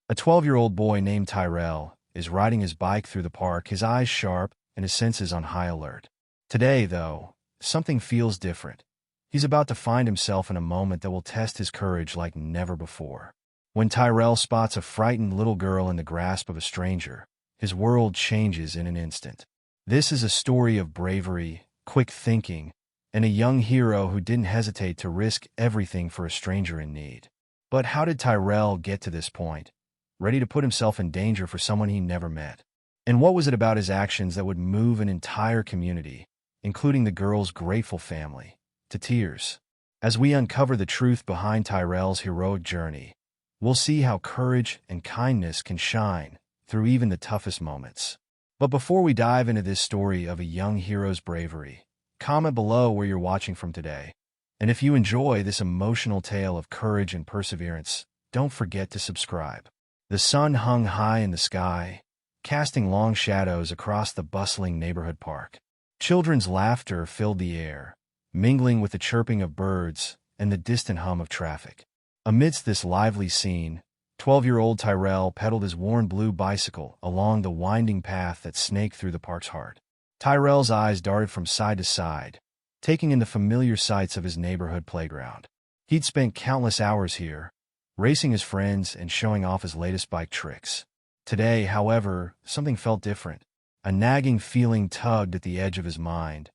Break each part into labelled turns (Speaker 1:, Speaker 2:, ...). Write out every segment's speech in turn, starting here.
Speaker 1: A 12-year-old boy named Tyrell is riding his bike through the park, his eyes sharp and his senses on high alert. Today, though, something feels different. He's about to find himself in a moment that will test his courage like never before. When Tyrell spots a frightened little girl in the grasp of a stranger, his world changes in an instant. This is a story of bravery, quick thinking, and a young hero who didn't hesitate to risk everything for a stranger in need. But how did Tyrell get to this point, ready to put himself in danger for someone he never met? And what was it about his actions that would move an entire community, including the girl's grateful family, to tears? As we uncover the truth behind Tyrell's heroic journey, we'll see how courage and kindness can shine through even the toughest moments. But before we dive into this story of a young hero's bravery, comment below where you're watching from today. And if you enjoy this emotional tale of courage and perseverance, don't forget to subscribe. The sun hung high in the sky, casting long shadows across the bustling neighborhood park. Children's laughter filled the air, mingling with the chirping of birds and the distant hum of traffic. Amidst this lively scene, 12-year-old Tyrell pedaled his worn blue bicycle along the winding path that snaked through the park's heart. Tyrell's eyes darted from side to side, taking in the familiar sights of his neighborhood playground. He'd spent countless hours here, racing his friends and showing off his latest bike tricks. Today, however, something felt different. A nagging feeling tugged at the edge of his mind,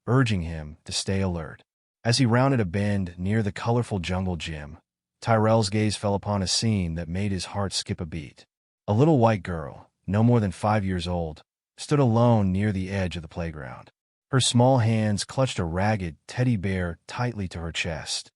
Speaker 1: urging him to stay alert. As he rounded a bend near the colorful jungle gym, Tyrell's gaze fell upon a scene that made his heart skip a beat. A little white girl, no more than 5 years old, stood alone near the edge of the playground. Her small hands clutched a ragged teddy bear tightly to her chest,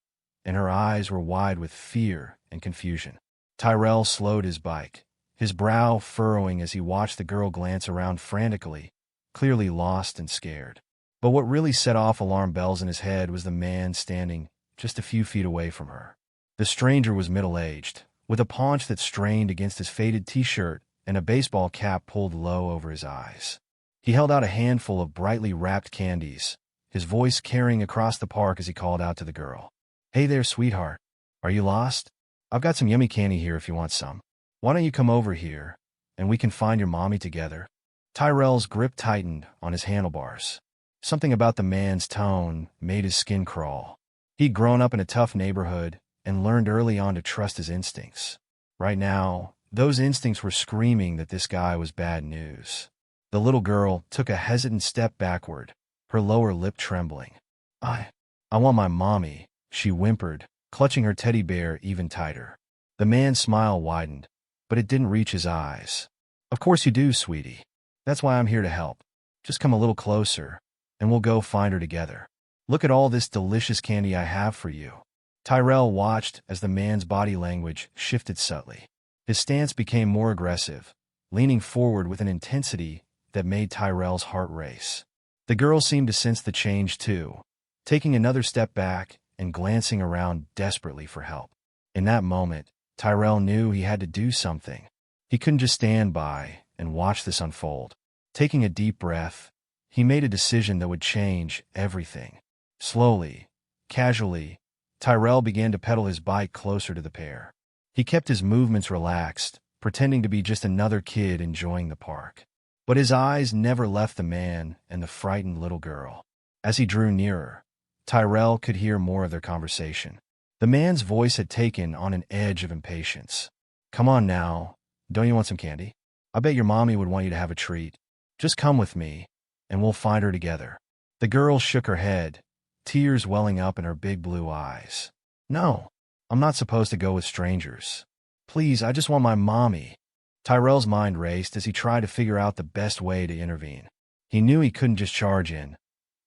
Speaker 1: and her eyes were wide with fear and confusion. Tyrell slowed his bike, his brow furrowing as he watched the girl glance around frantically, clearly lost and scared. But what really set off alarm bells in his head was the man standing just a few feet away from her. The stranger was middle-aged, with a paunch that strained against his faded t-shirt and a baseball cap pulled low over his eyes. He held out a handful of brightly wrapped candies, his voice carrying across the park as he called out to the girl. "Hey there, sweetheart. Are you lost? I've got some yummy candy here if you want some. Why don't you come over here, and we can find your mommy together?" Tyrell's grip tightened on his handlebars. Something about the man's tone made his skin crawl. He'd grown up in a tough neighborhood and learned early on to trust his instincts. Right now, those instincts were screaming that this guy was bad news. The little girl took a hesitant step backward, her lower lip trembling. I want my mommy," she whimpered, clutching her teddy bear even tighter. The man's smile widened, but it didn't reach his eyes. "Of course you do, sweetie. That's why I'm here to help. Just come a little closer, and we'll go find her together. Look at all this delicious candy I have for you." Tyrell watched as the man's body language shifted subtly. His stance became more aggressive, leaning forward with an intensity that made Tyrell's heart race. The girl seemed to sense the change too, taking another step back and glancing around desperately for help. In that moment, Tyrell knew he had to do something. He couldn't just stand by and watch this unfold. Taking a deep breath, he made a decision that would change everything. Slowly, casually, Tyrell began to pedal his bike closer to the pair. He kept his movements relaxed, pretending to be just another kid enjoying the park. But his eyes never left the man and the frightened little girl. As he drew nearer, Tyrell could hear more of their conversation. The man's voice had taken on an edge of impatience. "Come on now, don't you want some candy? I bet your mommy would want you to have a treat. Just come with me, and we'll find her together." The girl shook her head, tears welling up in her big blue eyes. "No, I'm not supposed to go with strangers. Please, I just want my mommy." Tyrell's mind raced as he tried to figure out the best way to intervene. He knew he couldn't just charge in.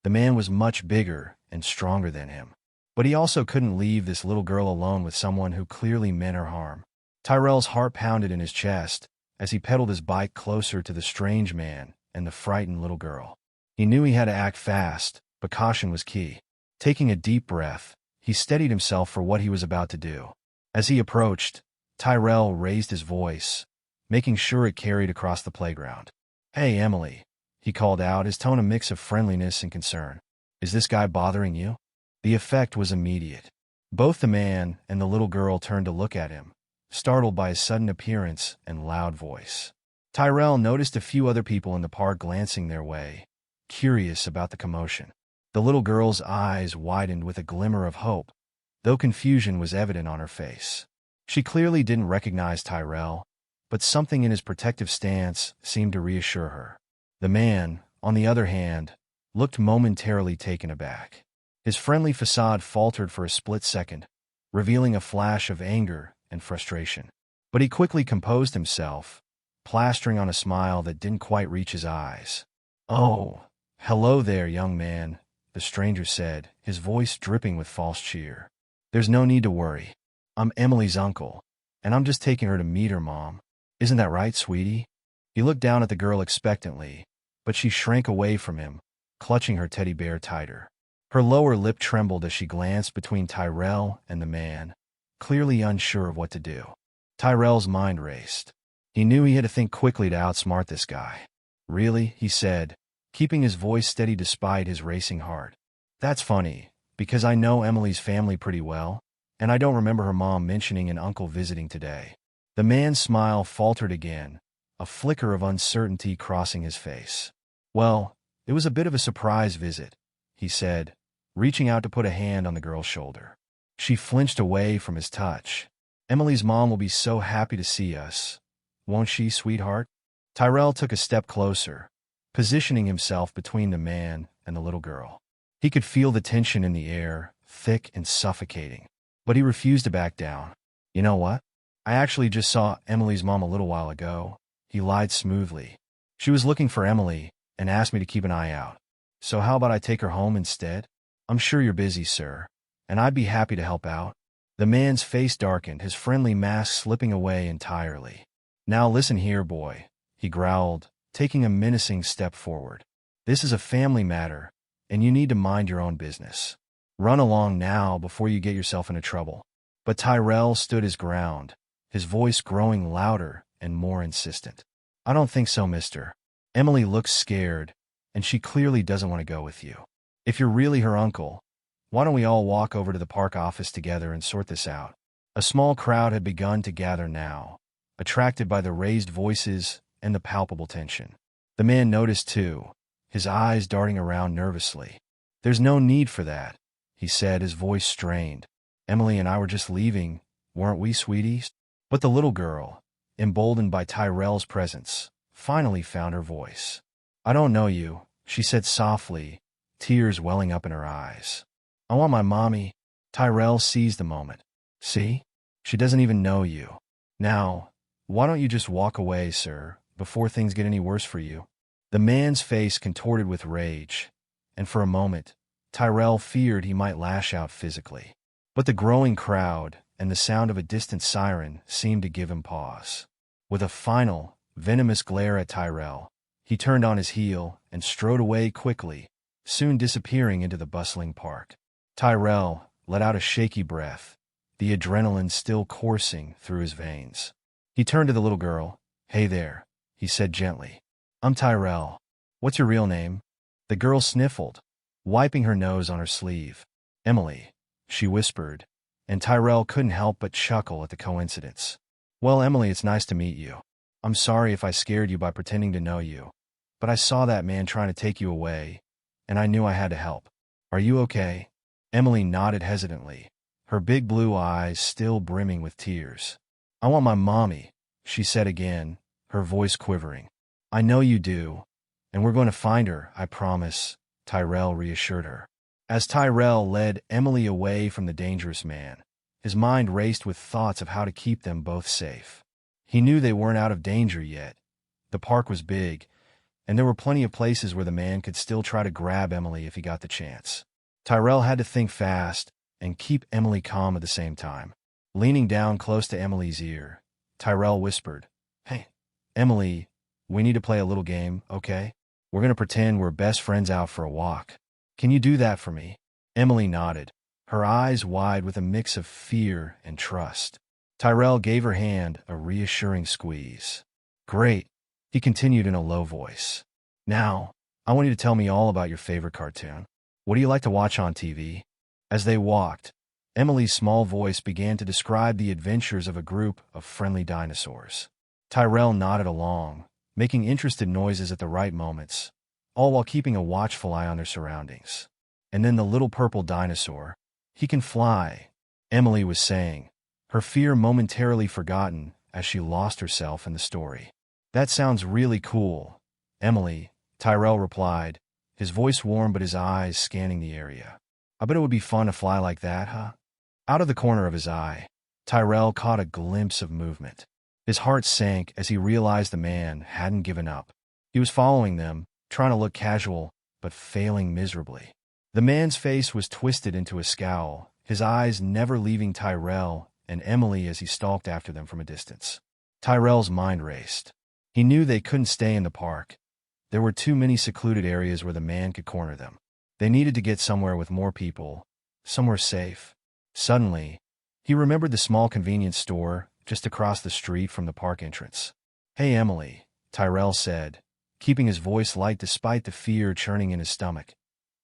Speaker 1: The man was much bigger and stronger than him. But he also couldn't leave this little girl alone with someone who clearly meant her harm. Tyrell's heart pounded in his chest as he pedaled his bike closer to the strange man and the frightened little girl. He knew he had to act fast, but caution was key. Taking a deep breath, he steadied himself for what he was about to do. As he approached, Tyrell raised his voice, making sure it carried across the playground. "Hey, Emily," he called out, his tone a mix of friendliness and concern. "Is this guy bothering you?" The effect was immediate. Both the man and the little girl turned to look at him, startled by his sudden appearance and loud voice. Tyrell noticed a few other people in the park glancing their way, curious about the commotion. The little girl's eyes widened with a glimmer of hope, though confusion was evident on her face. She clearly didn't recognize Tyrell, but something in his protective stance seemed to reassure her. The man, on the other hand, looked momentarily taken aback. His friendly facade faltered for a split second, revealing a flash of anger and frustration. But he quickly composed himself, plastering on a smile that didn't quite reach his eyes. "Oh, hello there, young man," the stranger said, his voice dripping with false cheer. "There's no need to worry. I'm Emily's uncle, and I'm just taking her to meet her mom. Isn't that right, sweetie?" He looked down at the girl expectantly, but she shrank away from him, clutching her teddy bear tighter. Her lower lip trembled as she glanced between Tyrell and the man, clearly unsure of what to do. Tyrell's mind raced. He knew he had to think quickly to outsmart this guy. "Really?" he said, keeping his voice steady despite his racing heart. "That's funny, because I know Emily's family pretty well, and I don't remember her mom mentioning an uncle visiting today." The man's smile faltered again, a flicker of uncertainty crossing his face. "Well, it was a bit of a surprise visit," he said, reaching out to put a hand on the girl's shoulder. She flinched away from his touch. "Emily's mom will be so happy to see us. Won't she, sweetheart?" Tyrell took a step closer, positioning himself between the man and the little girl. He could feel the tension in the air, thick and suffocating, but he refused to back down. "You know what? I actually just saw Emily's mom a little while ago," he lied smoothly. "She was looking for Emily and asked me to keep an eye out. So how about I take her home instead? I'm sure you're busy, sir, and I'd be happy to help out." The man's face darkened, his friendly mask slipping away entirely. "Now listen here, boy," he growled, taking a menacing step forward. "This is a family matter, and you need to mind your own business. Run along now before you get yourself into trouble." But Tyrell stood his ground, his voice growing louder and more insistent. "I don't think so, mister. Emily looks scared, and she clearly doesn't want to go with you. If you're really her uncle, why don't we all walk over to the park office together and sort this out?" A small crowd had begun to gather now, attracted by the raised voices and the palpable tension. The man noticed too, his eyes darting around nervously. "There's no need for that," he said, his voice strained. "Emily and I were just leaving, weren't we, sweeties?" But the little girl, emboldened by Tyrell's presence, finally found her voice. "I don't know you," she said softly, tears welling up in her eyes. "I want my mommy." Tyrell seized the moment. "See? She doesn't even know you. Now, why don't you just walk away, sir, before things get any worse for you?" The man's face contorted with rage, and for a moment, Tyrell feared he might lash out physically. But the growing crowd and the sound of a distant siren seemed to give him pause. With a final, venomous glare at Tyrell, he turned on his heel and strode away quickly, soon disappearing into the bustling park. Tyrell let out a shaky breath, the adrenaline still coursing through his veins. He turned to the little girl. "Hey there," he said gently. "I'm Tyrell. What's your real name?" The girl sniffled, wiping her nose on her sleeve. "Emily," she whispered, and Tyrell couldn't help but chuckle at the coincidence. "Well, Emily, it's nice to meet you. I'm sorry if I scared you by pretending to know you, but I saw that man trying to take you away, and I knew I had to help. Are you okay?" Emily nodded hesitantly, her big blue eyes still brimming with tears. "I want my mommy," she said again, her voice quivering. "I know you do, and we're going to find her, I promise," Tyrell reassured her. As Tyrell led Emily away from the dangerous man, his mind raced with thoughts of how to keep them both safe. He knew they weren't out of danger yet. The park was big, and there were plenty of places where the man could still try to grab Emily if he got the chance. Tyrell had to think fast and keep Emily calm at the same time. Leaning down close to Emily's ear, Tyrell whispered, "Hey, Emily, we need to play a little game, okay? We're going to pretend we're best friends out for a walk. Can you do that for me?" Emily nodded, her eyes wide with a mix of fear and trust. Tyrell gave her hand a reassuring squeeze. "Great," he continued in a low voice. "Now, I want you to tell me all about your favorite cartoon. What do you like to watch on TV?" As they walked, Emily's small voice began to describe the adventures of a group of friendly dinosaurs. Tyrell nodded along, making interested noises at the right moments, all while keeping a watchful eye on their surroundings. And then the little purple dinosaur. He can fly, Emily was saying, her fear momentarily forgotten as she lost herself in the story. That sounds really cool, Emily, Tyrell replied, his voice warm but his eyes scanning the area. I bet it would be fun to fly like that, huh? Out of the corner of his eye, Tyrell caught a glimpse of movement. His heart sank as he realized the man hadn't given up. He was following them, trying to look casual, but failing miserably. The man's face was twisted into a scowl, his eyes never leaving Tyrell and Emily as he stalked after them from a distance. Tyrell's mind raced. He knew they couldn't stay in the park. There were too many secluded areas where the man could corner them. They needed to get somewhere with more people, somewhere safe. Suddenly, he remembered the small convenience store just across the street from the park entrance. Hey, Emily, Tyrell said, keeping his voice light despite the fear churning in his stomach.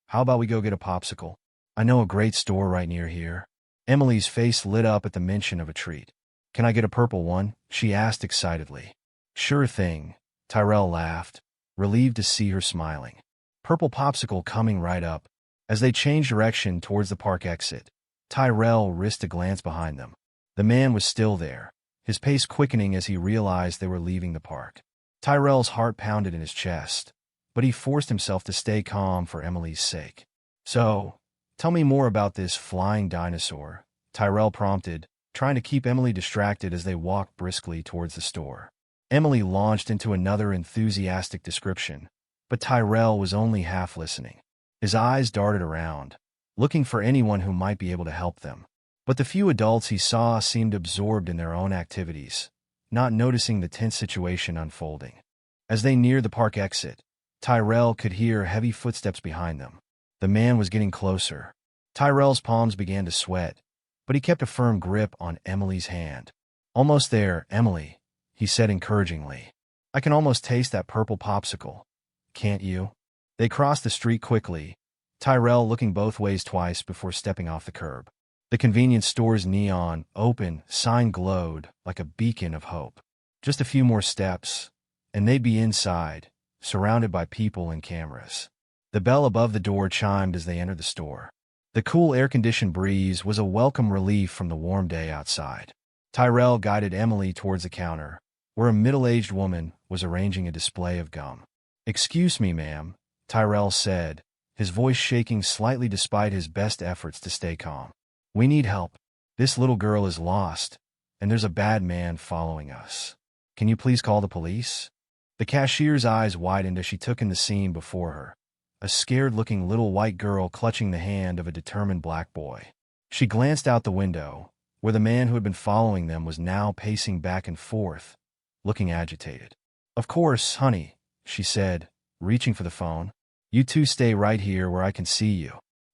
Speaker 1: How about we go get a popsicle? I know a great store right near here. Emily's face lit up at the mention of a treat. Can I get a purple one? She asked excitedly. Sure thing, Tyrell laughed, relieved to see her smiling. Purple popsicle coming right up. As they changed direction towards the park exit, Tyrell risked a glance behind them. The man was still there, his pace quickening as he realized they were leaving the park. Tyrell's heart pounded in his chest, but he forced himself to stay calm for Emily's sake. So, tell me more about this flying dinosaur, Tyrell prompted, trying to keep Emily distracted as they walked briskly towards the store. Emily launched into another enthusiastic description, but Tyrell was only half listening. His eyes darted around, looking for anyone who might be able to help them. But the few adults he saw seemed absorbed in their own activities, not noticing the tense situation unfolding. As they neared the park exit, Tyrell could hear heavy footsteps behind them. The man was getting closer. Tyrell's palms began to sweat, but he kept a firm grip on Emily's hand. Almost there, Emily, he said encouragingly. I can almost taste that purple popsicle. Can't you? They crossed the street quickly, Tyrell looking both ways twice before stepping off the curb. The convenience store's neon, open, sign glowed like a beacon of hope. Just a few more steps, and they'd be inside, surrounded by people and cameras. The bell above the door chimed as they entered the store. The cool air-conditioned breeze was a welcome relief from the warm day outside. Tyrell guided Emily towards the counter, where a middle-aged woman was arranging a display of gum. Excuse me, ma'am, Tyrell said, his voice shaking slightly despite his best efforts to stay calm. We need help. This little girl is lost, and there's a bad man following us. Can you please call the police? The cashier's eyes widened as she took in the scene before her, a scared-looking little white girl clutching the hand of a determined black boy. She glanced out the window, where the man who had been following them was now pacing back and forth, looking agitated. Of course, honey, she said, reaching for the phone. You two stay right here where I can see you.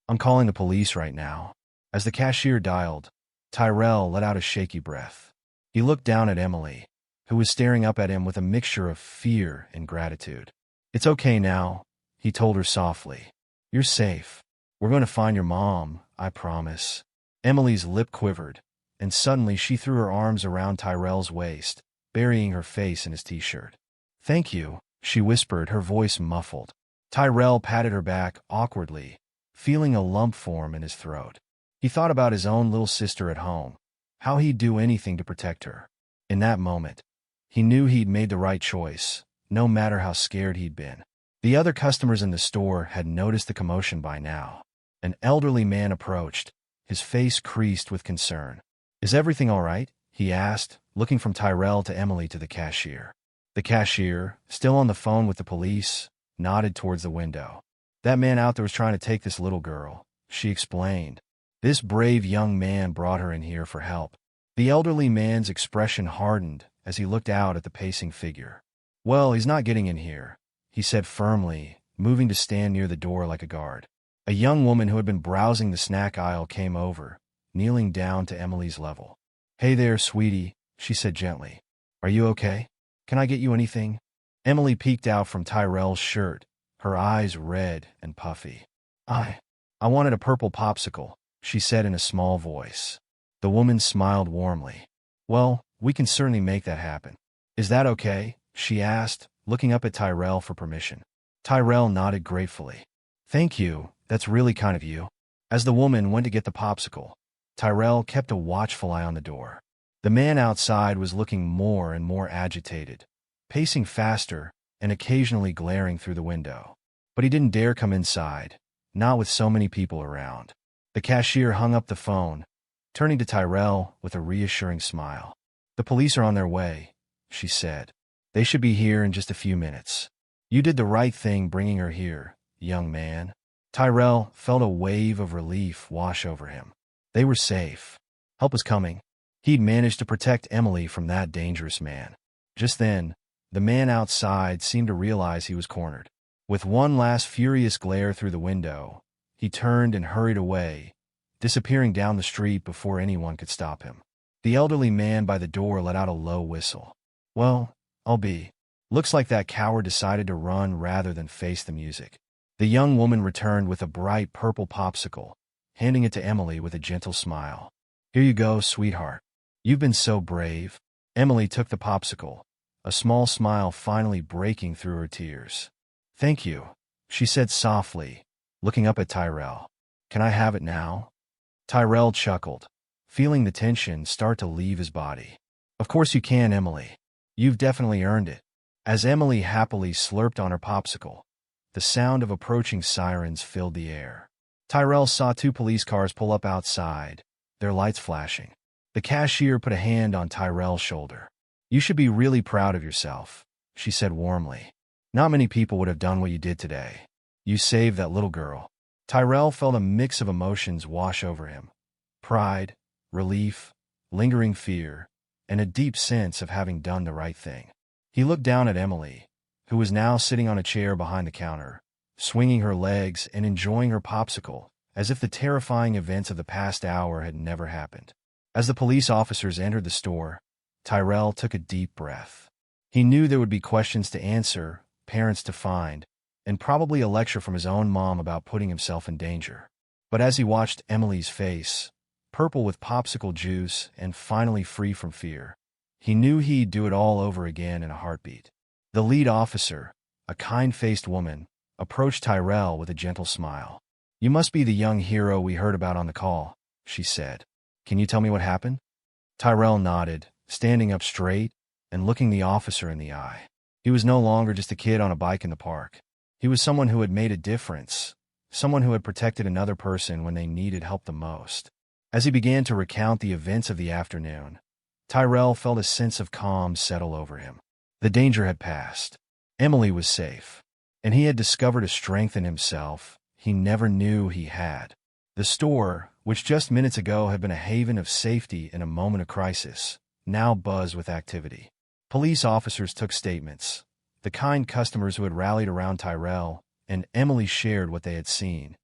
Speaker 1: I'm calling the police right now. As the cashier dialed, Tyrell let out a shaky breath. He looked down at Emily, who was staring up at him with a mixture of fear and gratitude. It's okay now, he told her softly. You're safe. We're going to find your mom, I promise. Emily's lip quivered, and suddenly she threw her arms around Tyrell's waist, burying her face in his t-shirt. Thank you, she whispered, her voice muffled. Tyrell patted her back awkwardly, feeling a lump form in his throat. He thought about his own little sister at home, how he'd do anything to protect her. In that moment, he knew he'd made the right choice, no matter how scared he'd been. The other customers in the store had noticed the commotion by now. An elderly man approached, his face creased with concern. Is everything all right? He asked, looking from Tyrell to Emily to the cashier. The cashier, still on the phone with the police, nodded towards the window. That man out there was trying to take this little girl, she explained. This brave young man brought her in here for help. The elderly man's expression hardened as he looked out at the pacing figure. Well, he's not getting in here, he said firmly, moving to stand near the door like a guard. A young woman who had been browsing the snack aisle came over, kneeling down to Emily's level. Hey there, sweetie, she said gently. Are you okay? Can I get you anything? Emily peeked out from Tyrell's shirt, her eyes red and puffy. I wanted a purple popsicle, she said in a small voice. The woman smiled warmly. Well, we can certainly make that happen. Is that okay? She asked, looking up at Tyrell for permission. Tyrell nodded gratefully. Thank you, that's really kind of you. As the woman went to get the popsicle, Tyrell kept a watchful eye on the door. The man outside was looking more and more agitated, pacing faster and occasionally glaring through the window. But he didn't dare come inside, not with so many people around. The cashier hung up the phone, turning to Tyrell with a reassuring smile. The police are on their way, she said. They should be here in just a few minutes. You did the right thing bringing her here, young man. Tyrell felt a wave of relief wash over him. They were safe. Help was coming. He'd managed to protect Emily from that dangerous man. Just then, the man outside seemed to realize he was cornered. With one last furious glare through the window, he turned and hurried away, disappearing down the street before anyone could stop him. The elderly man by the door let out a low whistle. Well, I'll be. Looks like that coward decided to run rather than face the music. The young woman returned with a bright purple popsicle, handing it to Emily with a gentle smile. Here you go, sweetheart. You've been so brave. Emily took the popsicle, a small smile finally breaking through her tears. Thank you, she said softly, looking up at Tyrell. Can I have it now? Tyrell chuckled, feeling the tension start to leave his body. Of course you can, Emily. You've definitely earned it. As Emily happily slurped on her popsicle, the sound of approaching sirens filled the air. Tyrell saw two police cars pull up outside, their lights flashing. The cashier put a hand on Tyrell's shoulder. You should be really proud of yourself, she said warmly. Not many people would have done what you did today. You saved that little girl. Tyrell felt a mix of emotions wash over him. Pride, relief, lingering fear, and a deep sense of having done the right thing. He looked down at Emily, who was now sitting on a chair behind the counter, swinging her legs and enjoying her popsicle, as if the terrifying events of the past hour had never happened. As the police officers entered the store, Tyrell took a deep breath. He knew there would be questions to answer, parents to find, and probably a lecture from his own mom about putting himself in danger. But as he watched Emily's face, purple with popsicle juice and finally free from fear, he knew he'd do it all over again in a heartbeat. The lead officer, a kind-faced woman, approached Tyrell with a gentle smile. You must be the young hero we heard about on the call, she said. Can you tell me what happened? Tyrell nodded, standing up straight and looking the officer in the eye. He was no longer just a kid on a bike in the park. He was someone who had made a difference, someone who had protected another person when they needed help the most. As he began to recount the events of the afternoon, Tyrell felt a sense of calm settle over him. The danger had passed. Emily was safe, and he had discovered a strength in himself he never knew he had. The store, which just minutes ago had been a haven of safety in a moment of crisis, now buzzed with activity. Police officers took statements. The kind customers who had rallied around Tyrell and Emily shared what they had seen.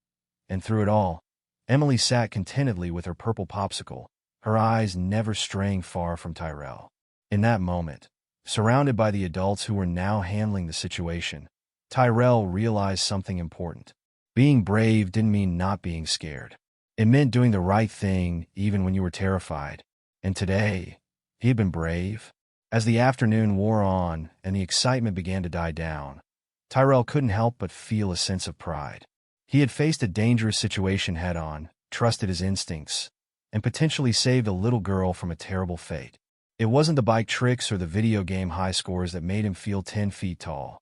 Speaker 1: And through it all, Emily sat contentedly with her purple popsicle, her eyes never straying far from Tyrell. In that moment, surrounded by the adults who were now handling the situation, Tyrell realized something important. Being brave didn't mean not being scared. It meant doing the right thing even when you were terrified. And today, he had been brave. As the afternoon wore on and the excitement began to die down, Tyrell couldn't help but feel a sense of pride. He had faced a dangerous situation head-on, trusted his instincts, and potentially saved a little girl from a terrible fate. It wasn't the bike tricks or the video game high scores that made him feel 10 feet tall.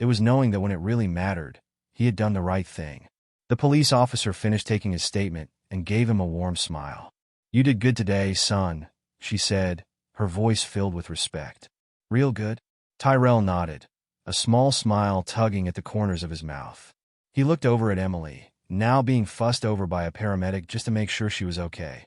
Speaker 1: It was knowing that when it really mattered, he had done the right thing. The police officer finished taking his statement and gave him a warm smile. You did good today, son, she said, her voice filled with respect. Real good? Tyrell nodded, a small smile tugging at the corners of his mouth. He looked over at Emily, now being fussed over by a paramedic just to make sure she was okay,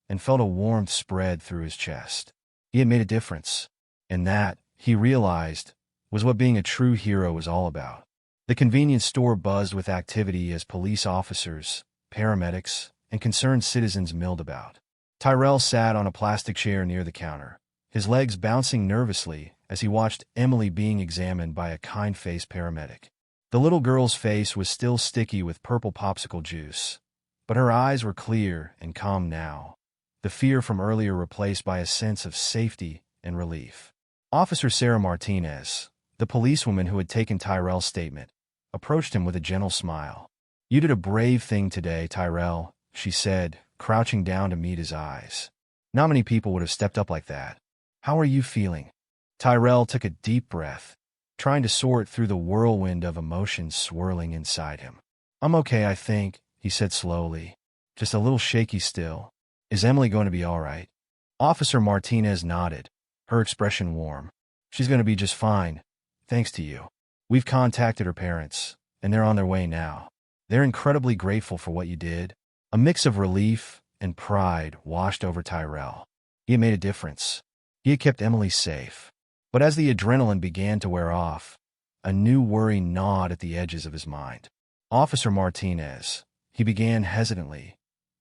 Speaker 1: and felt a warmth spread through his chest. He had made a difference, and that, he realized, was what being a true hero was all about. The convenience store buzzed with activity as police officers, paramedics, and concerned citizens milled about. Tyrell sat on a plastic chair near the counter, his legs bouncing nervously as he watched Emily being examined by a kind-faced paramedic. The little girl's face was still sticky with purple popsicle juice, but her eyes were clear and calm now, the fear from earlier replaced by a sense of safety and relief. Officer Sarah Martinez, the policewoman who had taken Tyrell's statement, approached him with a gentle smile. "You did a brave thing today, Tyrell," she said, crouching down to meet his eyes. "Not many people would have stepped up like that. How are you feeling?" Tyrell took a deep breath, trying to sort through the whirlwind of emotions swirling inside him. "I'm okay, I think," he said slowly. "Just a little shaky still. Is Emily going to be all right?" Officer Martinez nodded, her expression warm. "She's going to be just fine, thanks to you. We've contacted her parents, and they're on their way now. They're incredibly grateful for what you did." A mix of relief and pride washed over Tyrell. He had made a difference. He had kept Emily safe. But as the adrenaline began to wear off, a new worry gnawed at the edges of his mind. "Officer Martinez," he began hesitantly.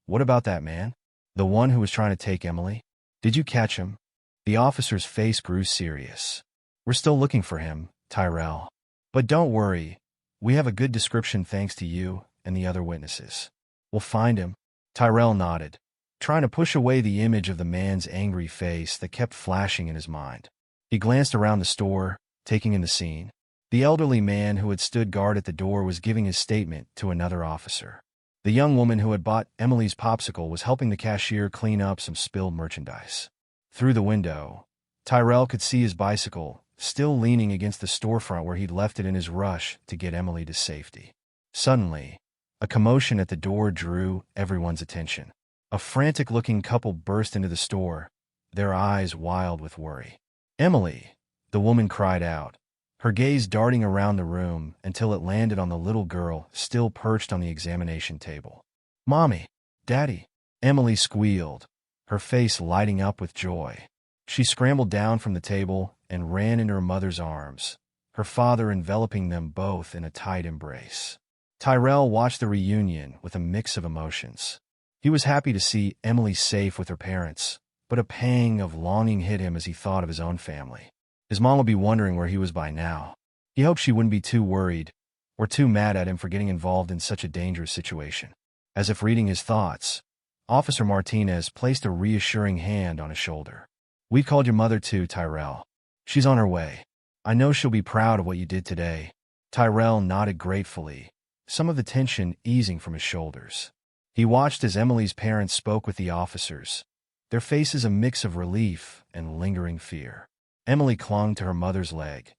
Speaker 1: "What about that man? The one who was trying to take Emily? Did you catch him?" The officer's face grew serious. "We're still looking for him, Tyrell. But don't worry, we have a good description thanks to you and the other witnesses. We'll find him." Tyrell nodded, trying to push away the image of the man's angry face that kept flashing in his mind. He glanced around the store, taking in the scene. The elderly man who had stood guard at the door was giving his statement to another officer. The young woman who had bought Emily's popsicle was helping the cashier clean up some spilled merchandise. Through the window, Tyrell could see his bicycle, still leaning against the storefront where he'd left it in his rush to get Emily to safety. Suddenly, a commotion at the door drew everyone's attention. A frantic-looking couple burst into the store, their eyes wild with worry. "Emily!" the woman cried out, her gaze darting around the room until it landed on the little girl still perched on the examination table. "Mommy! Daddy!" Emily squealed, her face lighting up with joy. She scrambled down from the table and ran into her mother's arms, her father enveloping them both in a tight embrace. Tyrell watched the reunion with a mix of emotions. He was happy to see Emily safe with her parents, but a pang of longing hit him as he thought of his own family. His mom would be wondering where he was by now. He hoped she wouldn't be too worried or too mad at him for getting involved in such a dangerous situation. As if reading his thoughts, Officer Martinez placed a reassuring hand on his shoulder. "We called your mother too, Tyrell. She's on her way. I know she'll be proud of what you did today." Tyrell nodded gratefully, some of the tension easing from his shoulders. He watched as Emily's parents spoke with the officers, their faces a mix of relief and lingering fear. Emily clung to her mother's leg,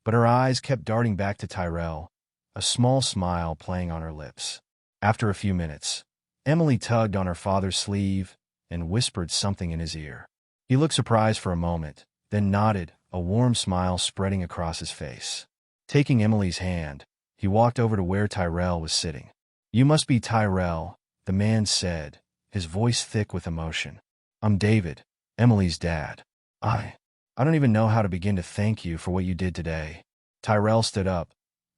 Speaker 1: but her eyes kept darting back to Tyrell, a small smile playing on her lips. After a few minutes, Emily tugged on her father's sleeve and whispered something in his ear. He looked surprised for a moment, then nodded, a warm smile spreading across his face. Taking Emily's hand, he walked over to where Tyrell was sitting. "You must be Tyrell," the man said, his voice thick with emotion. "I'm David, Emily's dad. I don't even know how to begin to thank you for what you did today." Tyrell stood up,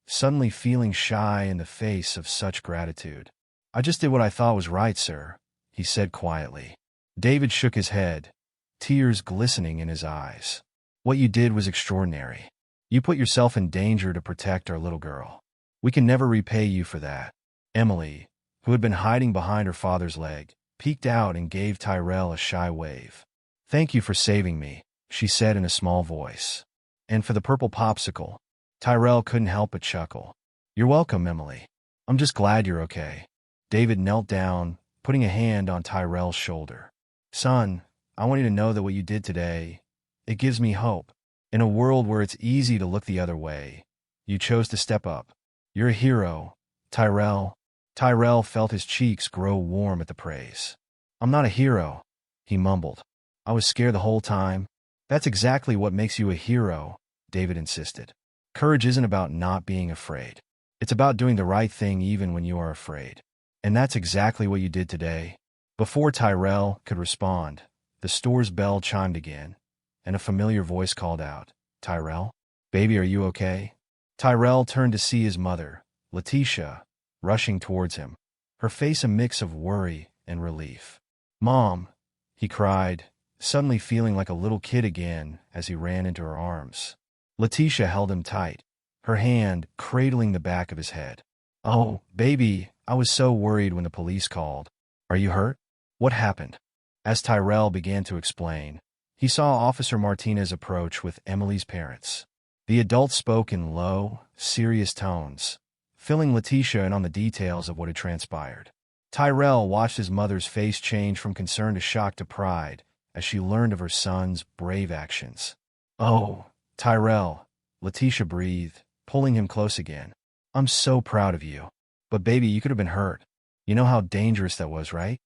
Speaker 1: suddenly feeling shy in the face of such gratitude. "I just did what I thought was right, sir," he said quietly. David shook his head, tears glistening in his eyes. "What you did was extraordinary. You put yourself in danger to protect our little girl. We can never repay you for that." Emily, who had been hiding behind her father's leg, peeked out and gave Tyrell a shy wave. "Thank you for saving me," she said in a small voice. "And for the purple popsicle." Tyrell couldn't help but chuckle. "You're welcome, Emily. I'm just glad you're okay." David knelt down, putting a hand on Tyrell's shoulder. "Son, I want you to know that what you did today, it gives me hope. In a world where it's easy to look the other way, you chose to step up. You're a hero, Tyrell." Tyrell felt his cheeks grow warm at the praise. "I'm not a hero," he mumbled. "I was scared the whole time." "That's exactly what makes you a hero," David insisted. "Courage isn't about not being afraid. It's about doing the right thing even when you are afraid. And that's exactly what you did today." Before Tyrell could respond, the store's bell chimed again, and a familiar voice called out, "Tyrell? Baby, are you okay?" Tyrell turned to see his mother, Letitia, rushing towards him, her face a mix of worry and relief. "Mom," he cried, suddenly feeling like a little kid again as he ran into her arms. Letitia held him tight, her hand cradling the back of his head. "Oh, baby, I was so worried when the police called. Are you hurt? What happened?" As Tyrell began to explain, he saw Officer Martinez approach with Emily's parents. The adults spoke in low, serious tones, filling Letitia in on the details of what had transpired. Tyrell watched his mother's face change from concern to shock to pride as she learned of her son's brave actions. "Oh, Tyrell," Letitia breathed, pulling him close again. "I'm so proud of you. But baby, you could have been hurt. You know how dangerous that was, right?"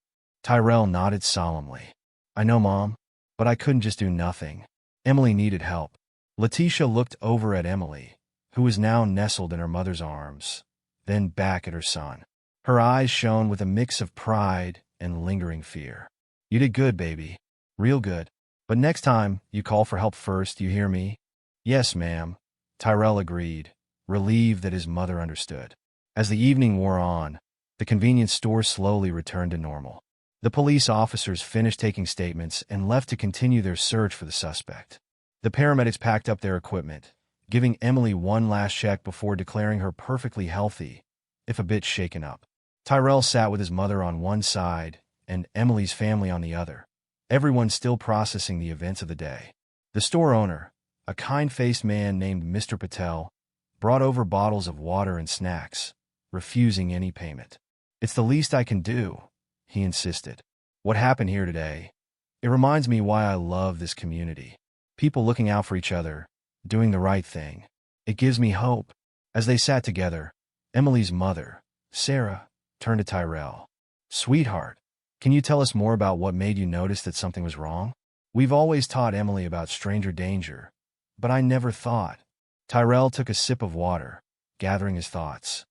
Speaker 1: Tyrell nodded solemnly. "I know, Mom, but I couldn't just do nothing. Emily needed help." Letitia looked over at Emily, who was now nestled in her mother's arms, then back at her son. Her eyes shone with a mix of pride and lingering fear. "You did good, baby. Real good. But next time, you call for help first, you hear me?" "Yes, ma'am," Tyrell agreed, relieved that his mother understood. As the evening wore on, the convenience store slowly returned to normal. The police officers finished taking statements and left to continue their search for the suspect. The paramedics packed up their equipment, giving Emily one last check before declaring her perfectly healthy, if a bit shaken up. Tyrell sat with his mother on one side and Emily's family on the other, everyone still processing the events of the day. The store owner, a kind-faced man named Mr. Patel, brought over bottles of water and snacks, refusing any payment. "It's the least I can do," he insisted. "What happened here today, it reminds me why I love this community. People looking out for each other, doing the right thing. It gives me hope." As they sat together, Emily's mother, Sarah, turned to Tyrell. "Sweetheart, can you tell us more about what made you notice that something was wrong? We've always taught Emily about stranger danger, but I never thought." Tyrell took a sip of water, gathering his thoughts.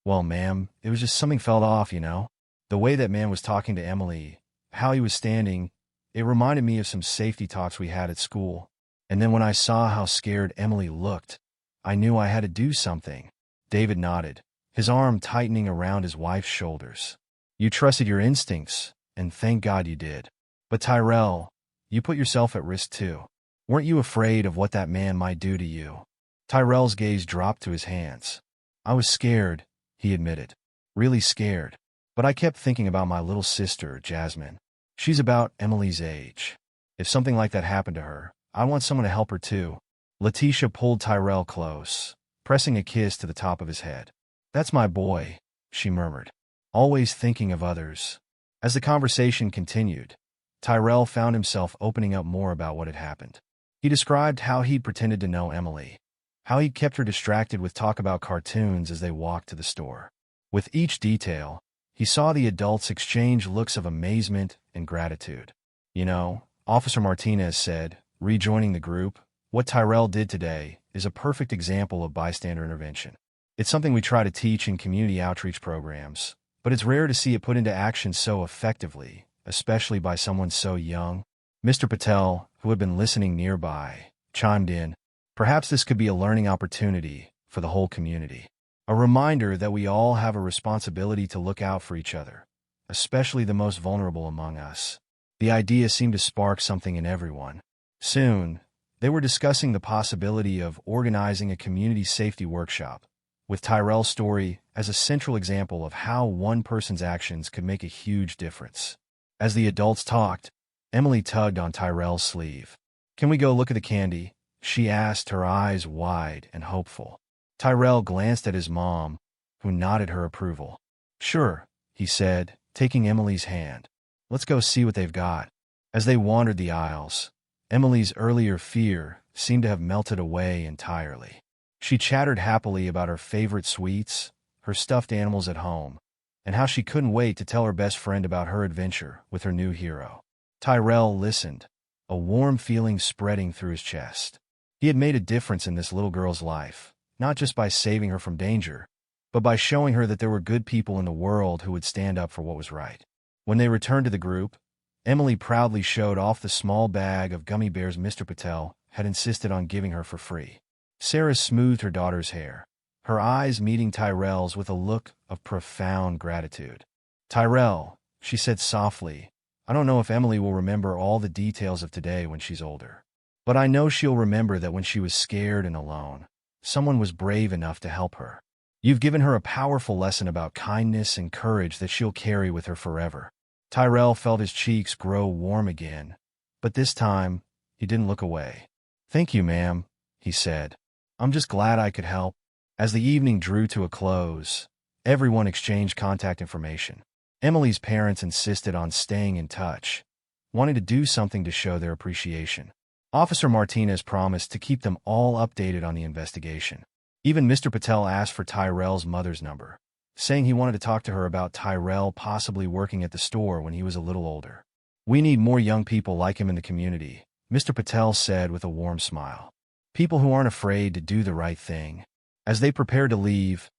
Speaker 1: "Well, ma'am, it was just something felt off, you know. The way that man was talking to Emily, how he was standing, it reminded me of some safety talks we had at school. And then when I saw how scared Emily looked, I knew I had to do something." David nodded, his arm tightening around his wife's shoulders. "You trusted your instincts, and thank God you did. But Tyrell, you put yourself at risk too. Weren't you afraid of what that man might do to you?" Tyrell's gaze dropped to his hands. "I was scared," he admitted. "Really scared. But I kept thinking about my little sister, Jasmine. She's about Emily's age. If something like that happened to her, I want someone to help her too." Letitia pulled Tyrell close, pressing a kiss to the top of his head. "That's my boy," she murmured, "always thinking of others." As the conversation continued, Tyrell found himself opening up more about what had happened. He described how he'd pretended to know Emily, how he'd kept her distracted with talk about cartoons as they walked to the store. With each detail, he saw the adults exchange looks of amazement and gratitude. "You know," Officer Martinez said, rejoining the group, "what Tyrell did today is a perfect example of bystander intervention. It's something we try to teach in community outreach programs, but it's rare to see it put into action so effectively, especially by someone so young." Mr. Patel, who had been listening nearby, chimed in, "Perhaps this could be a learning opportunity for the whole community. A reminder that we all have a responsibility to look out for each other, especially the most vulnerable among us." The idea seemed to spark something in everyone. Soon, they were discussing the possibility of organizing a community safety workshop, with Tyrell's story as a central example of how one person's actions could make a huge difference. As the adults talked, Emily tugged on Tyrell's sleeve. "Can we go look at the candy?" she asked, her eyes wide and hopeful. Tyrell glanced at his mom, who nodded her approval. "Sure," he said, taking Emily's hand. "Let's go see what they've got." As they wandered the aisles, Emily's earlier fear seemed to have melted away entirely. She chattered happily about her favorite sweets, her stuffed animals at home, and how she couldn't wait to tell her best friend about her adventure with her new hero. Tyrell listened, a warm feeling spreading through his chest. He had made a difference in this little girl's life, not just by saving her from danger, but by showing her that there were good people in the world who would stand up for what was right. When they returned to the group, Emily proudly showed off the small bag of gummy bears Mr. Patel had insisted on giving her for free. Sarah smoothed her daughter's hair, her eyes meeting Tyrell's with a look of profound gratitude. "Tyrell," she said softly, "I don't know if Emily will remember all the details of today when she's older. But I know she'll remember that when she was scared and alone, someone was brave enough to help her." You've given her a powerful lesson about kindness and courage that she'll carry with her forever." Tyrell felt his cheeks grow warm again, but this time he didn't look away. "Thank you, ma'am," he said. "I'm just glad I could help." As the evening drew to a close, everyone exchanged contact information. Emily's parents insisted on staying in touch, wanting to do something to show their appreciation. Officer Martinez promised to keep them all updated on the investigation. Even Mr. Patel asked for Tyrell's mother's number, saying he wanted to talk to her about Tyrell possibly working at the store when he was a little older. "We need more young people like him in the community," Mr. Patel said with a warm smile. "People who aren't afraid to do the right thing." As they prepared to leave,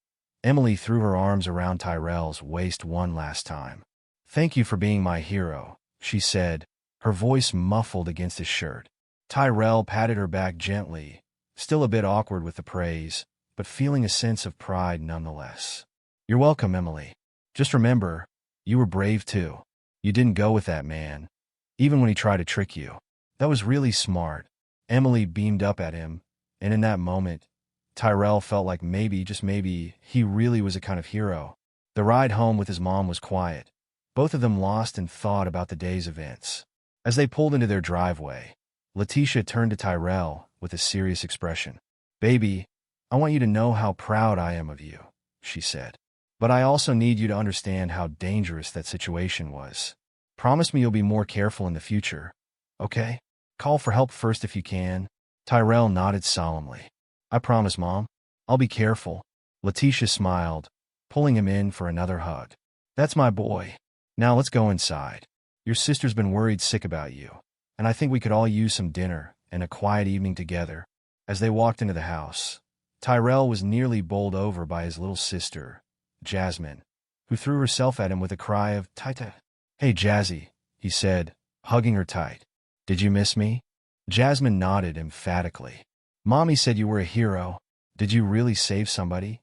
Speaker 1: Emily threw her arms around Tyrell's waist one last time. "Thank you for being my hero," she said, her voice muffled against his shirt. Tyrell patted her back gently, still a bit awkward with the praise, but feeling a sense of pride nonetheless. "You're welcome, Emily. Just remember, you were brave too. You didn't go with that man, even when he tried to trick you. That was really smart." Emily beamed up at him, and in that moment, Tyrell felt like maybe, just maybe, he really was a kind of hero. The ride home with his mom was quiet, both of them lost in thought about the day's events. As they pulled into their driveway, Letitia turned to Tyrell with a serious expression. "Baby, I want you to know how proud I am of you," she said. "But I also need you to understand how dangerous that situation was. Promise me you'll be more careful in the future, okay? Call for help first if you can." Tyrell nodded solemnly. "I promise, Mom. I'll be careful." Letitia smiled, pulling him in for another hug. "That's my boy. Now let's go inside. Your sister's been worried sick about you, and I think we could all use some dinner and a quiet evening together." As they walked into the house, Tyrell was nearly bowled over by his little sister, Jasmine, who threw herself at him with a cry of "Tita." "Hey, Jazzy," he said, hugging her tight. "Did you miss me?" Jasmine nodded emphatically. "Mommy said you were a hero. Did you really save somebody?"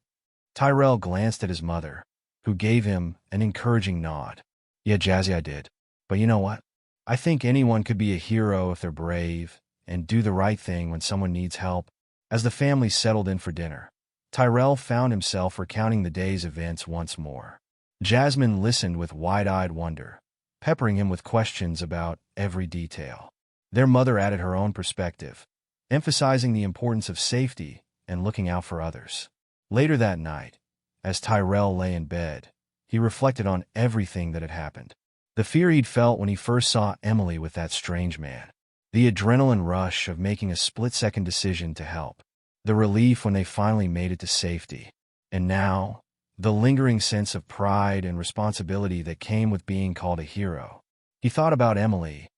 Speaker 1: Tyrell glanced at his mother, who gave him an encouraging nod. "Yeah, Jazzy, I did. But you know what? I think anyone could be a hero if they're brave and do the right thing when someone needs help." As the family settled in for dinner, Tyrell found himself recounting the day's events once more. Jasmine listened with wide-eyed wonder, peppering him with questions about every detail. Their mother added her own perspective, emphasizing the importance of safety and looking out for others. Later that night, as Tyrell lay in bed, he reflected on everything that had happened. The fear he'd felt when he first saw Emily with that strange man. The adrenaline rush of making a split-second decision to help. The relief when they finally made it to safety. And now, the lingering sense of pride and responsibility that came with being called a hero. He thought about Emily,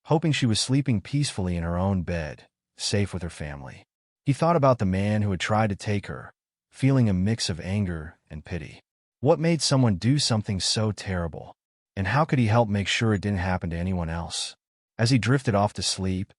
Speaker 1: hoping she was sleeping peacefully in her own bed, safe with her family. He thought about the man who had tried to take her, feeling a mix of anger and pity. What made someone do something so terrible? And how could he help make sure it didn't happen to anyone else? As he drifted off to sleep,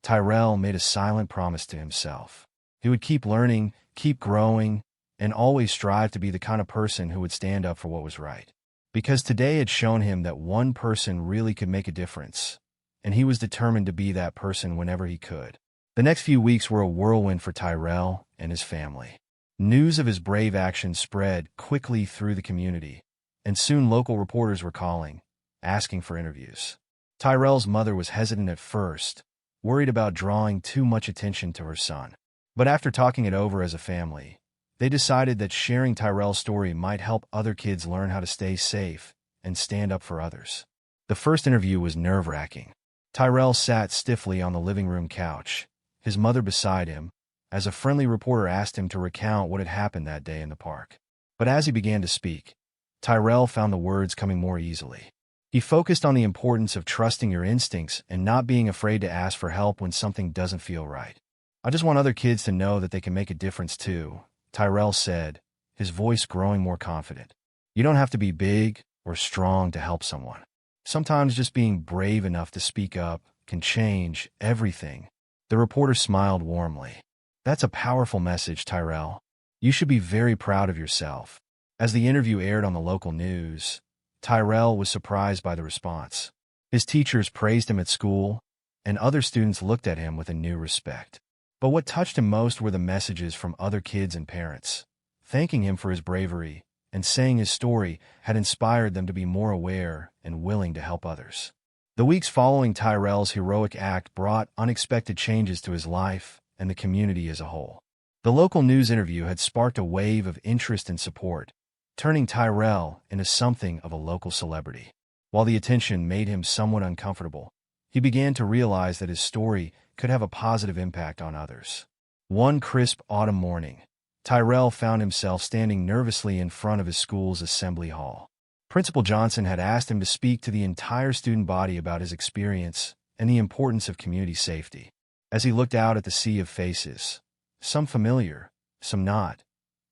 Speaker 1: Tyrell made a silent promise to himself. He would keep learning, keep growing, and always strive to be the kind of person who would stand up for what was right. Because today had shown him that one person really could make a difference, and he was determined to be that person whenever he could. The next few weeks were a whirlwind for Tyrell and his family. News of his brave action spread quickly through the community, and soon local reporters were calling, asking for interviews. Tyrell's mother was hesitant at first, worried about drawing too much attention to her son. But after talking it over as a family, they decided that sharing Tyrell's story might help other kids learn how to stay safe and stand up for others. The first interview was nerve-wracking. Tyrell sat stiffly on the living room couch, his mother beside him, as a friendly reporter asked him to recount what had happened that day in the park. But as he began to speak, Tyrell found the words coming more easily. He focused on the importance of trusting your instincts and not being afraid to ask for help when something doesn't feel right. "I just want other kids to know that they can make a difference too," Tyrell said, his voice growing more confident. "You don't have to be big or strong to help someone. Sometimes just being brave enough to speak up can change everything." The reporter smiled warmly. "That's a powerful message, Tyrell. You should be very proud of yourself." As the interview aired on the local news, Tyrell was surprised by the response. His teachers praised him at school, and other students looked at him with a new respect. But what touched him most were the messages from other kids and parents. thanking him for his bravery and saying his story had inspired them to be more aware and willing to help others. The weeks following Tyrell's heroic act brought unexpected changes to his life and the community as a whole. The local news interview had sparked a wave of interest and support, turning Tyrell into something of a local celebrity. While the attention made him somewhat uncomfortable, he began to realize that his story could have a positive impact on others. One crisp autumn morning, Tyrell found himself standing nervously in front of his school's assembly hall. Principal Johnson had asked him to speak to the entire student body about his experience and the importance of community safety. As he looked out at the sea of faces, some familiar, some not,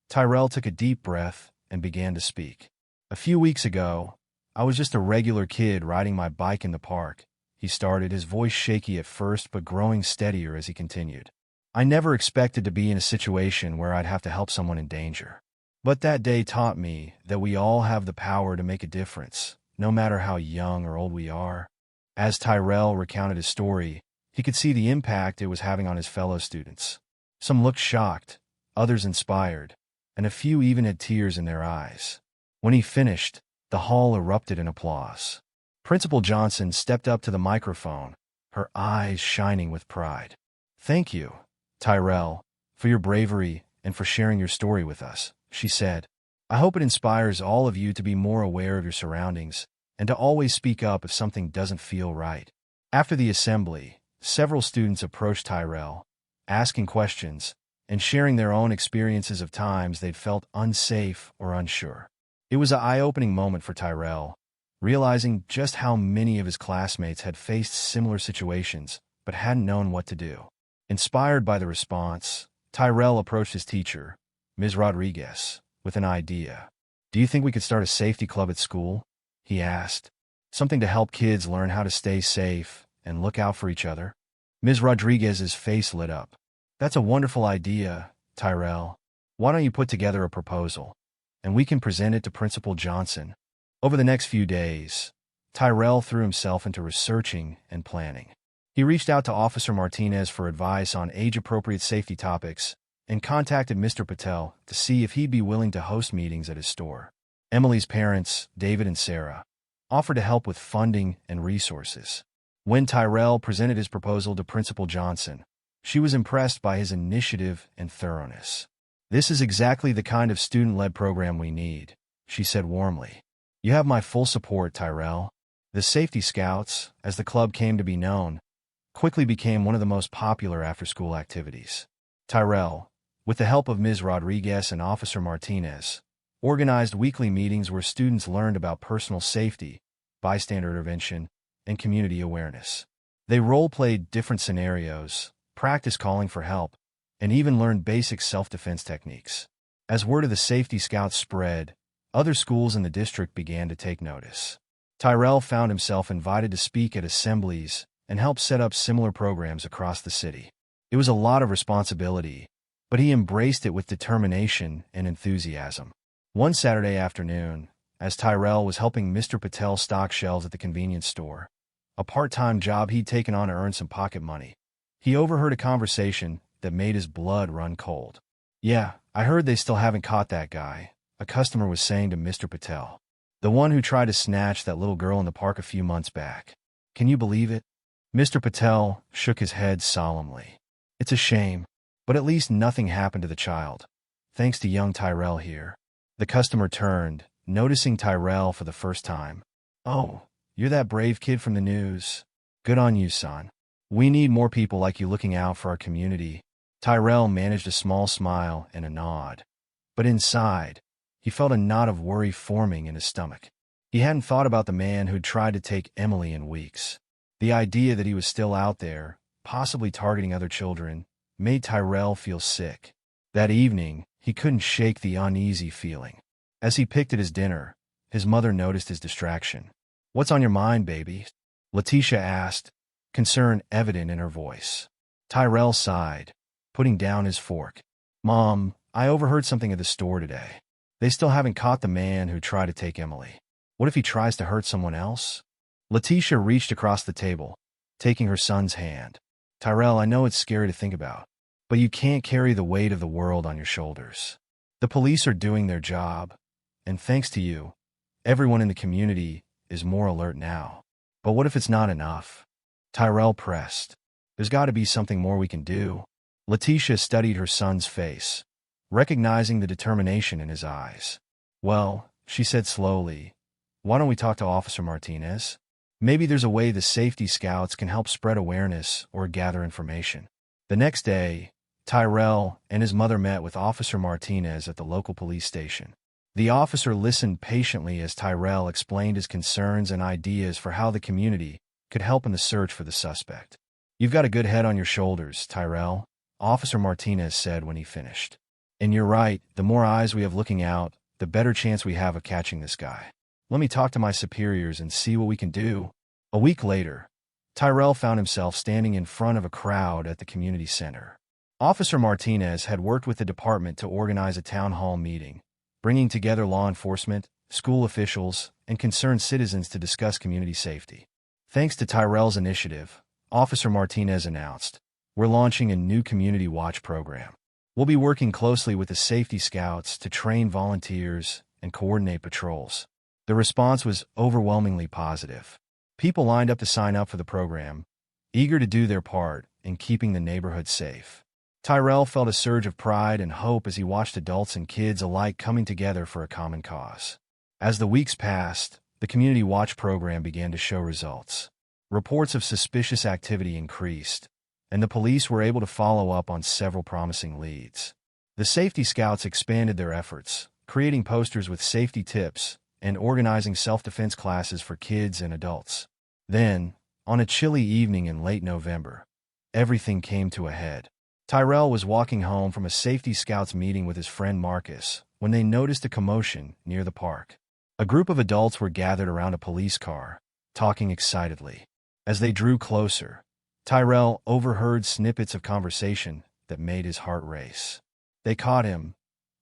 Speaker 1: Tyrell took a deep breath and began to speak. "A few weeks ago, I was just a regular kid riding my bike in the park," he started, his voice shaky at first but growing steadier as he continued. "I never expected to be in a situation where I'd have to help someone in danger. But that day taught me that we all have the power to make a difference, no matter how young or old we are." As Tyrell recounted his story, he could see the impact it was having on his fellow students. Some looked shocked, others inspired, and a few even had tears in their eyes. When he finished, the hall erupted in applause. Principal Johnson stepped up to the microphone, her eyes shining with pride. "Thank you, Tyrell, for your bravery and for sharing your story with us," she said. "I hope it inspires all of you to be more aware of your surroundings and to always speak up if something doesn't feel right." After the assembly, several students approached Tyrell, asking questions and sharing their own experiences of times they'd felt unsafe or unsure. It was an eye-opening moment for Tyrell, realizing just how many of his classmates had faced similar situations but hadn't known what to do. Inspired by the response, Tyrell approached his teacher, Ms. Rodriguez, with an idea. "Do you think we could start a safety club at school?" he asked. "Something to help kids learn how to stay safe and look out for each other?" Ms. Rodriguez's face lit up. "That's a wonderful idea, Tyrell. Why don't you put together a proposal, and we can present it to Principal Johnson?" Over the next few days, Tyrell threw himself into researching and planning. He reached out to Officer Martinez for advice on age-appropriate safety topics and contacted Mr. Patel to see if he'd be willing to host meetings at his store. Emily's parents, David and Sarah, offered to help with funding and resources. When Tyrell presented his proposal to Principal Johnson, she was impressed by his initiative and thoroughness. "This is exactly the kind of student-led program we need," she said warmly. "You have my full support, Tyrell." The Safety Scouts, as the club came to be known, quickly became one of the most popular after-school activities. Tyrell, with the help of Ms. Rodriguez and Officer Martinez, organized weekly meetings where students learned about personal safety, bystander intervention, and community awareness. They role-played different scenarios, practiced calling for help, and even learned basic self-defense techniques. As word of the Safety Scouts spread, other schools in the district began to take notice. Tyrell found himself invited to speak at assemblies and help set up similar programs across the city. It was a lot of responsibility, but he embraced it with determination and enthusiasm. One Saturday afternoon, as Tyrell was helping Mr. Patel stock shelves at the convenience store, a part-time job he'd taken on to earn some pocket money, he overheard a conversation that made his blood run cold. "Yeah, I heard they still haven't caught that guy," a customer was saying to Mr. Patel. "The one who tried to snatch that little girl in the park a few months back. Can you believe it?" Mr. Patel shook his head solemnly. "It's a shame, but at least nothing happened to the child, thanks to young Tyrell here." The customer turned, noticing Tyrell for the first time. "Oh, you're that brave kid from the news. Good on you, son. We need more people like you looking out for our community." Tyrell managed a small smile and a nod, but inside, he felt a knot of worry forming in his stomach. He hadn't thought about the man who'd tried to take Emily in weeks. The idea that he was still out there, possibly targeting other children, made Tyrell feel sick. That evening, he couldn't shake the uneasy feeling. As he picked at his dinner, his mother noticed his distraction. "What's on your mind, baby?" Letitia asked, concern evident in her voice. Tyrell sighed, putting down his fork. "Mom, I overheard something at the store today. They still haven't caught the man who tried to take Emily. What if he tries to hurt someone else?" Letitia reached across the table, taking her son's hand. "Tyrell, I know it's scary to think about, but you can't carry the weight of the world on your shoulders. The police are doing their job, and thanks to you, everyone in the community is more alert now. But what if it's not enough? Tyrell pressed. There's got to be something more we can do. Letitia studied her son's face, recognizing the determination in his eyes. Well, she said slowly, why don't we talk to Officer Martinez? Maybe there's a way the safety scouts can help spread awareness or gather information. The next day, Tyrell and his mother met with Officer Martinez at the local police station. The officer listened patiently as Tyrell explained his concerns and ideas for how the community could help in the search for the suspect. You've got a good head on your shoulders, Tyrell, Officer Martinez said when he finished. And you're right, the more eyes we have looking out, the better chance we have of catching this guy. Let me talk to my superiors and see what we can do. A week later, Tyrell found himself standing in front of a crowd at the community center. Officer Martinez had worked with the department to organize a town hall meeting, bringing together law enforcement, school officials, and concerned citizens to discuss community safety. Thanks to Tyrell's initiative, Officer Martinez announced, we're launching a new community watch program. We'll be working closely with the safety scouts to train volunteers and coordinate patrols. The response was overwhelmingly positive. People lined up to sign up for the program, eager to do their part in keeping the neighborhood safe. Tyrell felt a surge of pride and hope as he watched adults and kids alike coming together for a common cause. As the weeks passed, the Community Watch program began to show results. Reports of suspicious activity increased, and the police were able to follow up on several promising leads. The safety scouts expanded their efforts, creating posters with safety tips and organizing self-defense classes for kids and adults. Then, on a chilly evening in late November, everything came to a head. Tyrell was walking home from a safety scouts meeting with his friend Marcus when they noticed a commotion near the park. A group of adults were gathered around a police car, talking excitedly. As they drew closer, Tyrell overheard snippets of conversation that made his heart race. They caught him,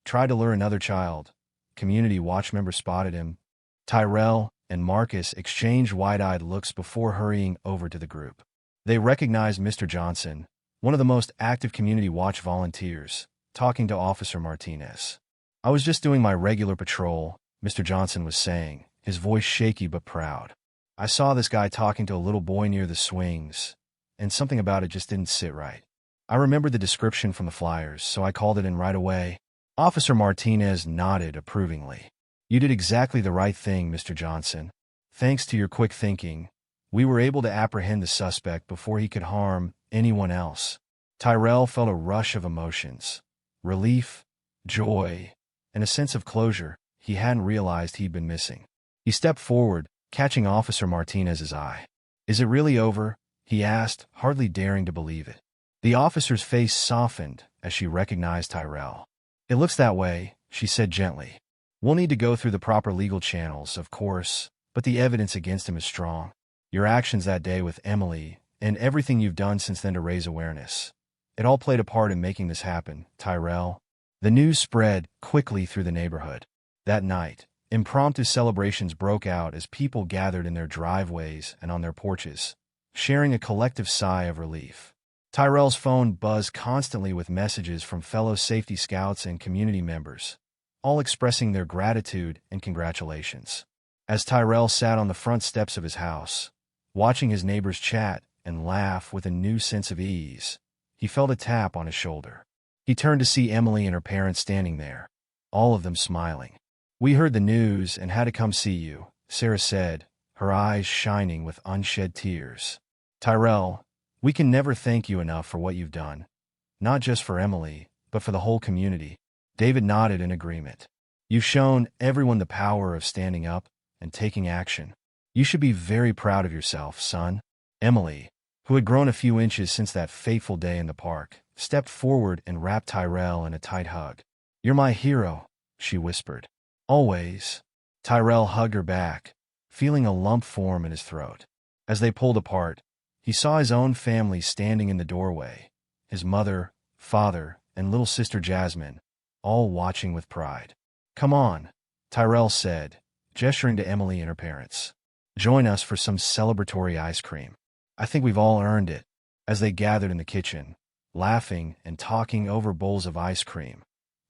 Speaker 1: tried to lure another child. Community watch member spotted him. Tyrell and Marcus exchanged wide-eyed looks before hurrying over to the group. They recognized Mr. Johnson, one of the most active community watch volunteers, talking to Officer Martinez. I was just doing my regular patrol, Mr. Johnson was saying, his voice shaky but proud. I saw this guy talking to a little boy near the swings, and something about it just didn't sit right. I remembered the description from the flyers, so I called it in right away. Officer Martinez nodded approvingly. You did exactly the right thing, Mr. Johnson. Thanks to your quick thinking, we were able to apprehend the suspect before he could harm anyone else. Tyrell felt a rush of emotions, relief, joy, and a sense of closure he hadn't realized he'd been missing. He stepped forward, catching Officer Martinez's eye. Is it really over? He asked, hardly daring to believe it. The officer's face softened as she recognized Tyrell. It looks that way, she said gently. We'll need to go through the proper legal channels, of course, but the evidence against him is strong. Your actions that day with Emily, and everything you've done since then to raise awareness. It all played a part in making this happen, Tyrell. The news spread quickly through the neighborhood. That night, impromptu celebrations broke out as people gathered in their driveways and on their porches, sharing a collective sigh of relief. Tyrell's phone buzzed constantly with messages from fellow safety scouts and community members, all expressing their gratitude and congratulations. As Tyrell sat on the front steps of his house, watching his neighbors chat and laugh with a new sense of ease, he felt a tap on his shoulder. He turned to see Emily and her parents standing there, all of them smiling. We heard the news and had to come see you, Sarah said, her eyes shining with unshed tears. Tyrell, we can never thank you enough for what you've done, not just for Emily, but for the whole community. David nodded in agreement. You've shown everyone the power of standing up and taking action. You should be very proud of yourself, son. Emily, who had grown a few inches since that fateful day in the park, stepped forward and wrapped Tyrell in a tight hug. You're my hero, she whispered. Always. Tyrell hugged her back, feeling a lump form in his throat. As they pulled apart, he saw his own family standing in the doorway, his mother, father, and little sister Jasmine, all watching with pride. Come on, Tyrell said, gesturing to Emily and her parents. Join us for some celebratory ice cream. I think we've all earned it. As they gathered in the kitchen, laughing and talking over bowls of ice cream,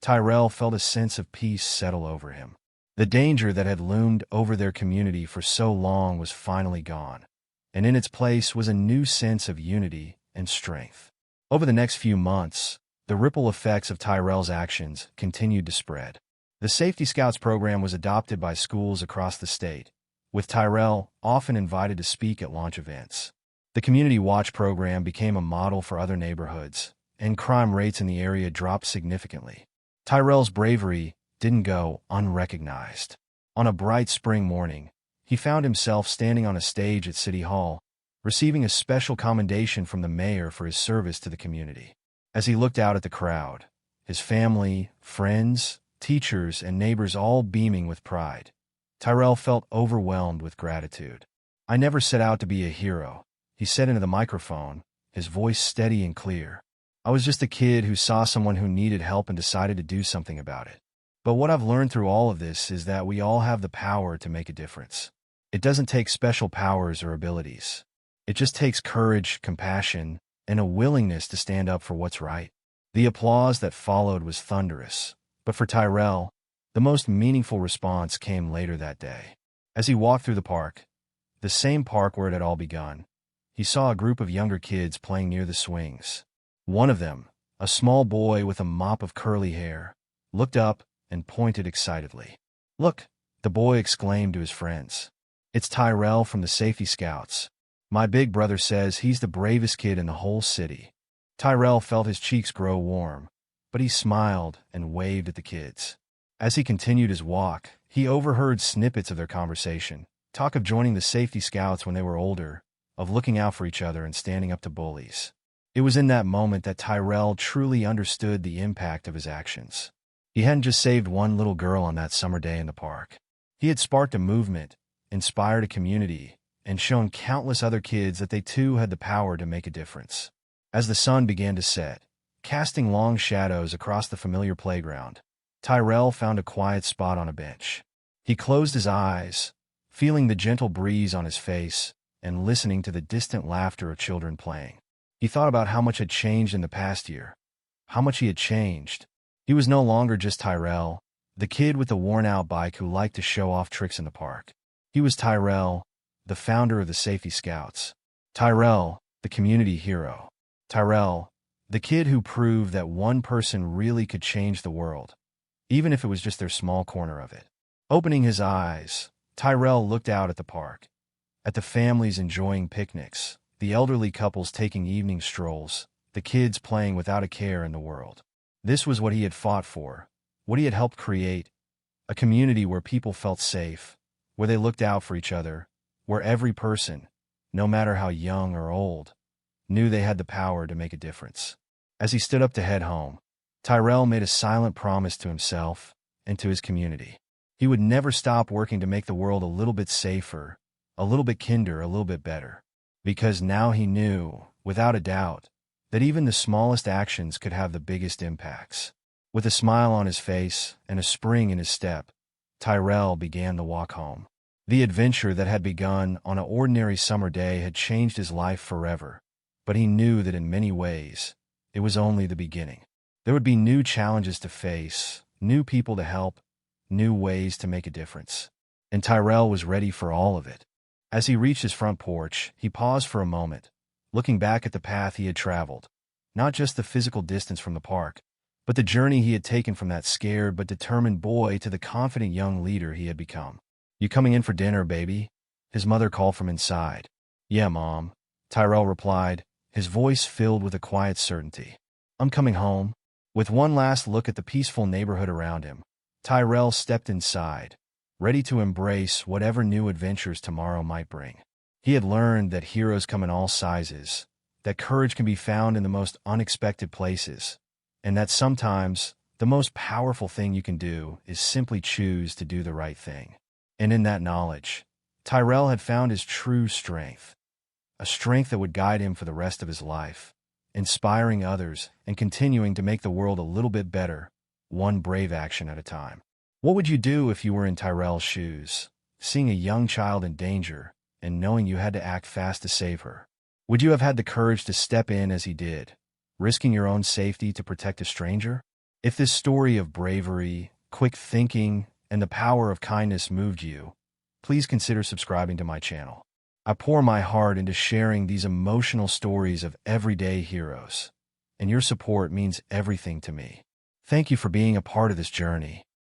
Speaker 1: Tyrell felt a sense of peace settle over him. The danger that had loomed over their community for so long was finally gone, and in its place was a new sense of unity and strength. Over the next few months, the ripple effects of Tyrell's actions continued to spread. The Safety Scouts program was adopted by schools across the state, with Tyrell often invited to speak at launch events. The Community Watch program became a model for other neighborhoods, and crime rates in the area dropped significantly. Tyrell's bravery didn't go unrecognized. On a bright spring morning, he found himself standing on a stage at City Hall, receiving a special commendation from the mayor for his service to the community. As he looked out at the crowd, his family, friends, teachers, and neighbors all beaming with pride, Tyrell felt overwhelmed with gratitude. "I never set out to be a hero," he said into the microphone, his voice steady and clear. "I was just a kid who saw someone who needed help and decided to do something about it. But what I've learned through all of this is that we all have the power to make a difference. It doesn't take special powers or abilities. It just takes courage, compassion, and a willingness to stand up for what's right." The applause that followed was thunderous, but for Tyrell, the most meaningful response came later that day. As he walked through the park, the same park where it had all begun, he saw a group of younger kids playing near the swings. One of them, a small boy with a mop of curly hair, looked up and pointed excitedly. "Look," the boy exclaimed to his friends. "It's Tyrell from the Safety Scouts. My big brother says he's the bravest kid in the whole city." Tyrell felt his cheeks grow warm, but he smiled and waved at the kids. As he continued his walk, he overheard snippets of their conversation, talk of joining the Safety Scouts when they were older, of looking out for each other and standing up to bullies. It was in that moment that Tyrell truly understood the impact of his actions. He hadn't just saved one little girl on that summer day in the park. He had sparked a movement, inspired a community, and shown countless other kids that they too had the power to make a difference. As the sun began to set, casting long shadows across the familiar playground, Tyrell found a quiet spot on a bench. He closed his eyes, feeling the gentle breeze on his face and listening to the distant laughter of children playing. He thought about how much had changed in the past year, how much he had changed. He was no longer just Tyrell, the kid with the worn-out bike who liked to show off tricks in the park. He was Tyrell, the founder of the Safety Scouts. Tyrell, the community hero. Tyrell, the kid who proved that one person really could change the world, even if it was just their small corner of it. Opening his eyes, Tyrell looked out at the park, at the families enjoying picnics, the elderly couples taking evening strolls, the kids playing without a care in the world. This was what he had fought for, what he had helped create, a community where people felt safe, where they looked out for each other, where every person, no matter how young or old, knew they had the power to make a difference. As he stood up to head home, Tyrell made a silent promise to himself and to his community. He would never stop working to make the world a little bit safer, a little bit kinder, a little bit better. Because now he knew, without a doubt, that even the smallest actions could have the biggest impacts. With a smile on his face and a spring in his step, Tyrell began the walk home. The adventure that had begun on an ordinary summer day had changed his life forever, but he knew that in many ways, it was only the beginning. There would be new challenges to face, new people to help, new ways to make a difference. And Tyrell was ready for all of it. As he reached his front porch, he paused for a moment, looking back at the path he had traveled, not just the physical distance from the park, but the journey he had taken from that scared but determined boy to the confident young leader he had become. "You coming in for dinner, baby?" his mother called from inside. "Yeah, Mom," Tyrell replied, his voice filled with a quiet certainty. "I'm coming home." With one last look at the peaceful neighborhood around him, Tyrell stepped inside, ready to embrace whatever new adventures tomorrow might bring. He had learned that heroes come in all sizes, that courage can be found in the most unexpected places, and that sometimes the most powerful thing you can do is simply choose to do the right thing. And in that knowledge, Tyrell had found his true strength, a strength that would guide him for the rest of his life, inspiring others and continuing to make the world a little bit better, one brave action at a time. What would you do if you were in Tyrell's shoes, seeing a young child in danger and knowing you had to act fast to save her? Would you have had the courage to step in as he did, risking your own safety to protect a stranger? If this story of bravery, quick thinking, and the power of kindness moved you, please consider subscribing to my channel. I pour my heart into sharing these emotional stories of everyday heroes, and your support means everything to me. Thank you for being a part of this journey.